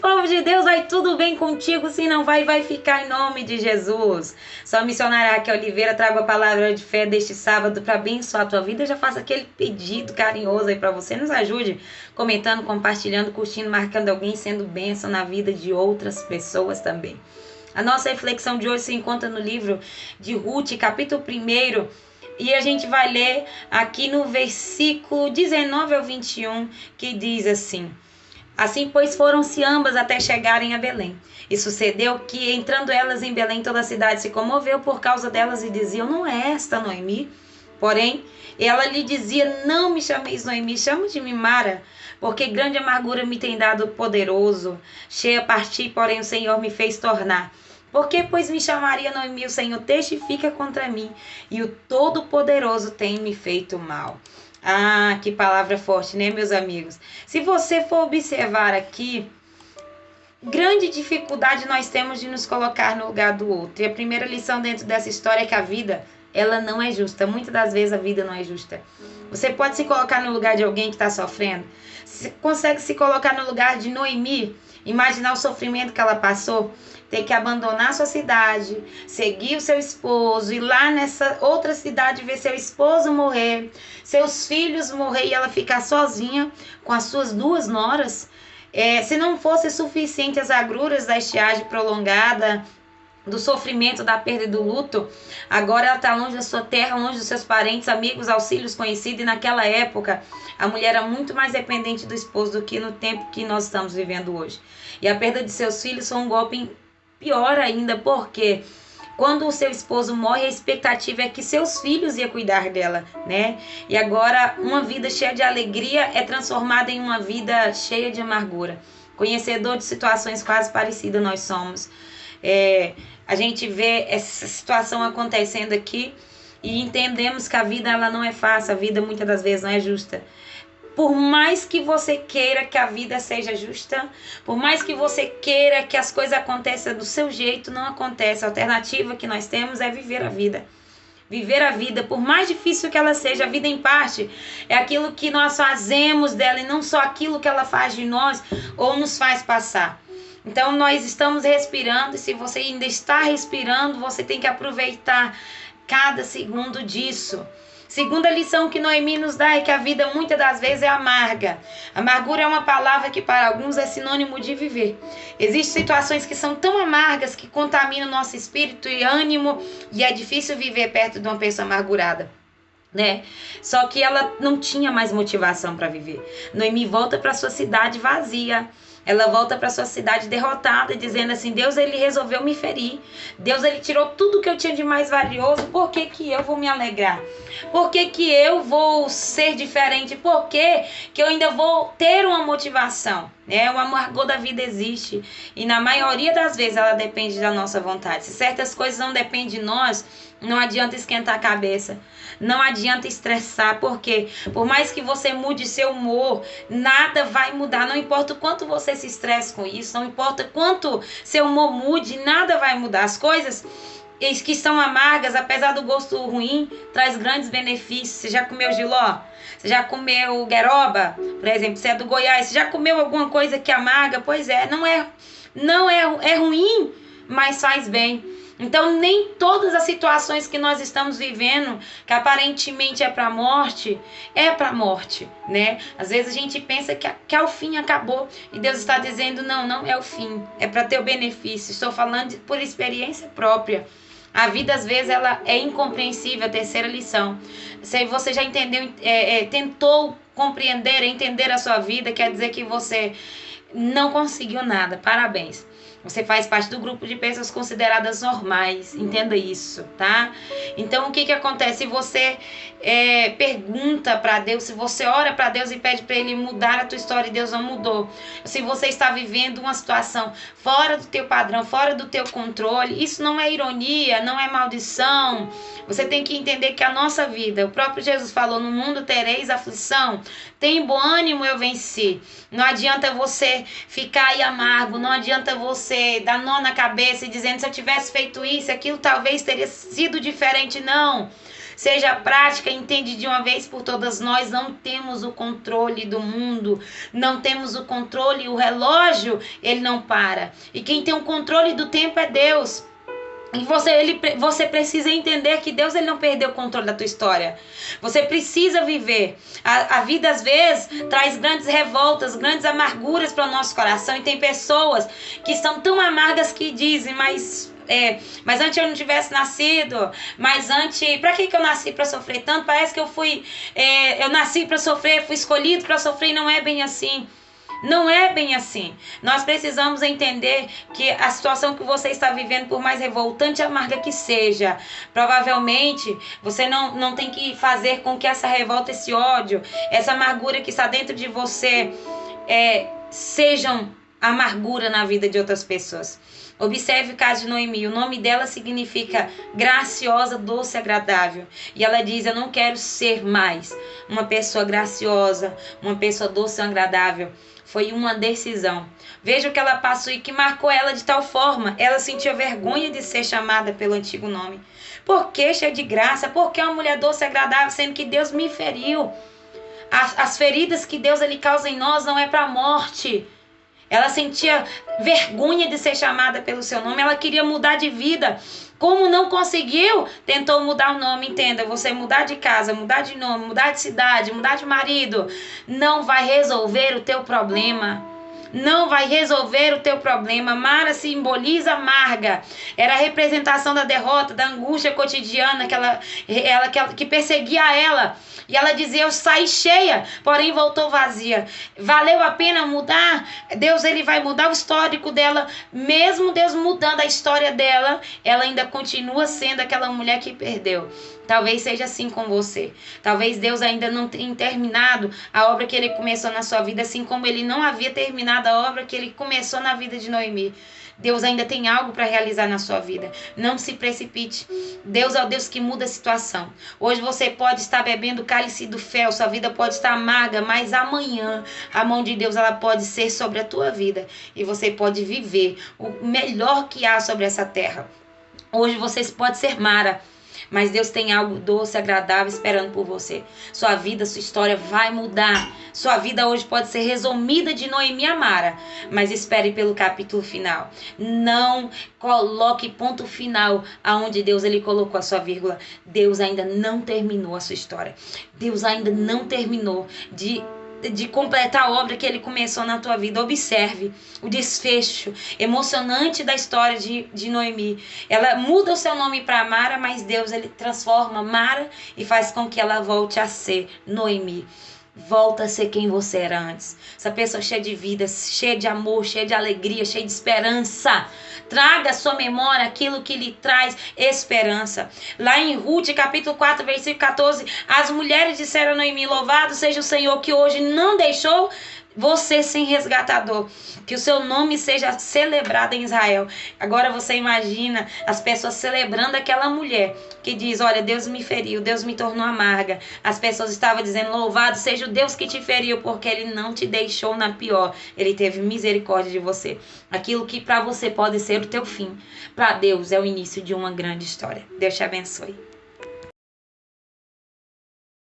Povo de Deus, vai tudo bem contigo? Se não vai, vai ficar em nome de Jesus. Sou a missionária Raquel Oliveira, trago a palavra de fé deste sábado para abençoar a tua vida. Eu já faço aquele pedido carinhoso aí para você. Nos ajude comentando, compartilhando, curtindo, marcando alguém, sendo bênção na vida de outras pessoas também. A nossa reflexão de hoje se encontra no livro de Ruth, capítulo 1, e a gente vai ler aqui no versículo 19 ao 21, que diz assim: Assim, pois, foram-se ambas até chegarem a Belém. E sucedeu que, entrando elas em Belém, toda a cidade se comoveu por causa delas e diziam: não é esta Noemi? Porém, ela lhe dizia: não me chameis Noemi, chame-me Mara, porque grande amargura me tem dado o poderoso. Cheia parti, porém o Senhor me fez tornar. Por que, pois, me chamaria Noemi? O Senhor testifica contra mim, e o Todo-Poderoso tem me feito mal. Ah, que palavra forte, né, meus amigos? Se você for observar aqui, grande dificuldade nós temos de nos colocar no lugar do outro. E a primeira lição dentro dessa história é que a vida, ela não é justa. Muitas das vezes a vida não é justa. Você pode se colocar no lugar de alguém que está sofrendo? Você consegue se colocar no lugar de Noemi? Imaginar o sofrimento que ela passou? Ter que abandonar sua cidade, seguir o seu esposo, ir lá nessa outra cidade ver seu esposo morrer, seus filhos morrer e ela ficar sozinha com as suas duas noras. Se não fosse suficiente as agruras da estiagem prolongada, do sofrimento, da perda e do luto, agora ela está longe da sua terra, longe dos seus parentes, amigos, auxílios, conhecidos, e naquela época a mulher era muito mais dependente do esposo do que no tempo que nós estamos vivendo hoje. E a perda de seus filhos foi um golpe pior ainda, porque quando o seu esposo morre, a expectativa é que seus filhos iam cuidar dela, né? E agora uma vida cheia de alegria é transformada em uma vida cheia de amargura. Conhecedor de situações quase parecidas nós somos. A gente vê essa situação acontecendo aqui e entendemos que a vida ela não é fácil, a vida muitas das vezes não é justa. Por mais que você queira que a vida seja justa, por mais que você queira que as coisas aconteçam do seu jeito, não acontece. A alternativa que nós temos é viver a vida. Viver a vida, por mais difícil que ela seja, a vida em parte é aquilo que nós fazemos dela e não só aquilo que ela faz de nós ou nos faz passar. Então nós estamos respirando e se você ainda está respirando, você tem que aproveitar cada segundo disso. Segunda lição que Noemi nos dá é que a vida muitas das vezes é amarga. Amargura é uma palavra que para alguns é sinônimo de viver. Existem situações que são tão amargas que contaminam nosso espírito e ânimo e é difícil viver perto de uma pessoa amargurada, né? Só que ela não tinha mais motivação para viver. Noemi volta para sua cidade vazia. Ela volta para sua cidade derrotada, dizendo assim: Deus, ele resolveu me ferir. Deus, ele tirou tudo que eu tinha de mais valioso. Por que que eu vou me alegrar? Por que que eu vou ser diferente? Por que que eu ainda vou ter uma motivação? O amargor da vida existe. E na maioria das vezes ela depende da nossa vontade. Se certas coisas não dependem de nós, não adianta esquentar a cabeça. Não adianta estressar, porque por mais que você mude seu humor, nada vai mudar. Não importa o quanto você se estresse com isso, não importa quanto seu humor mude, nada vai mudar. As coisas que são amargas, apesar do gosto ruim, traz grandes benefícios. Você já comeu jiló? Você já comeu gueroba? Por exemplo, você é do Goiás, você já comeu alguma coisa que amarga? Pois é, é ruim, mas faz bem. Então, nem todas as situações que nós estamos vivendo, que aparentemente é para a morte, né? Às vezes a gente pensa que é o fim, acabou. E Deus está dizendo: não é o fim, é para ter o benefício. Estou falando por experiência própria. A vida, às vezes, ela é incompreensível. A terceira lição. Se você já entendeu, tentou compreender, entender a sua vida, quer dizer que você não conseguiu nada. Parabéns. Você faz parte do grupo de pessoas consideradas normais. Entenda isso, tá? Então, o que acontece? Se você pergunta para Deus, se você ora para Deus e pede para Ele mudar a tua história e Deus não mudou. Se você está vivendo uma situação fora do teu padrão, fora do teu controle, isso não é ironia, não é maldição. Você tem que entender que a nossa vida, o próprio Jesus falou: no mundo tereis aflição. Tem bom ânimo, eu venci. Não adianta você ficar aí amargo, não adianta você dar nó na cabeça e dizendo: se eu tivesse feito isso, aquilo talvez teria sido diferente. Não. seja prática, entende de uma vez por todas. Nós não temos o controle do mundo, não temos o controle, o relógio, ele não para. E quem tem o controle do tempo é Deus. E você precisa entender que Deus ele não perdeu o controle da tua história. Você precisa viver. A vida às vezes traz grandes revoltas, grandes amarguras para o nosso coração. E tem pessoas que estão tão amargas que dizem, mas antes eu não tivesse nascido, mas antes, pra que eu nasci pra sofrer tanto? Parece que eu nasci pra sofrer, fui escolhido pra sofrer, e não é bem assim. Não é bem assim. Nós precisamos entender que a situação que você está vivendo, por mais revoltante e amarga que seja, provavelmente você não tem que fazer com que essa revolta, esse ódio, essa amargura que está dentro de você sejam amargura na vida de outras pessoas. Observe o caso de Noemi. O nome dela significa graciosa, doce, agradável. E ela diz, eu não quero ser mais uma pessoa graciosa, uma pessoa doce e agradável. Foi uma decisão. Veja o que ela passou e que marcou ela de tal forma. Ela sentia vergonha de ser chamada pelo antigo nome. Por que cheia de graça? Por que uma mulher doce e agradável, sendo que Deus me feriu? As feridas que Deus ele causa em nós não é para a morte. Ela sentia vergonha de ser chamada pelo seu nome. Ela queria mudar de vida. Como não conseguiu, tentou mudar o nome. Entenda, você mudar de casa, mudar de nome, mudar de cidade, mudar de marido, não vai resolver o teu problema. Não vai resolver o teu problema. Mara simboliza amarga. Era a representação da derrota, da angústia cotidiana que perseguia ela. E ela dizia, eu saí cheia, porém voltou vazia. Valeu a pena mudar? Deus ele vai mudar o histórico dela. Mesmo Deus mudando a história dela, ela ainda continua sendo aquela mulher que perdeu. Talvez seja assim com você. Talvez Deus ainda não tenha terminado a obra que ele começou na sua vida, assim como ele não havia terminado a obra que ele começou na vida de Noemi. Deus ainda tem algo para realizar na sua vida. Não se precipite. Deus é o Deus que muda a situação. Hoje você pode estar bebendo o cálice do fel, sua vida pode estar amarga, mas amanhã a mão de Deus ela pode ser sobre a tua vida e você pode viver o melhor que há sobre essa terra. Hoje você pode ser Mara, mas Deus tem algo doce, agradável esperando por você. Sua vida, sua história vai mudar. Sua vida hoje pode ser resumida de Noemi a Mara, mas espere pelo capítulo final. Não coloque ponto final aonde Deus ele colocou a sua vírgula. Deus ainda não terminou a sua história. Deus ainda não terminou de completar a obra que ele começou na tua vida. Observe o desfecho emocionante da história de Noemi. Ela muda o seu nome para Mara, mas Deus ele transforma Mara e faz com que ela volte a ser Noemi. Volta a ser quem você era antes. Essa pessoa cheia de vida, cheia de amor, cheia de alegria, cheia de esperança. Traga à sua memória aquilo que lhe traz esperança. Lá em Ruth, capítulo 4, versículo 14, as mulheres disseram a Noemi, louvado seja o Senhor que hoje não deixou você sem resgatador, que o seu nome seja celebrado em Israel. Agora você imagina as pessoas celebrando aquela mulher que diz, olha, Deus me feriu, Deus me tornou amarga. As pessoas estavam dizendo, louvado seja o Deus que te feriu, porque ele não te deixou na pior, ele teve misericórdia de você. Aquilo que para você pode ser o teu fim, para Deus é o início de uma grande história. Deus te abençoe.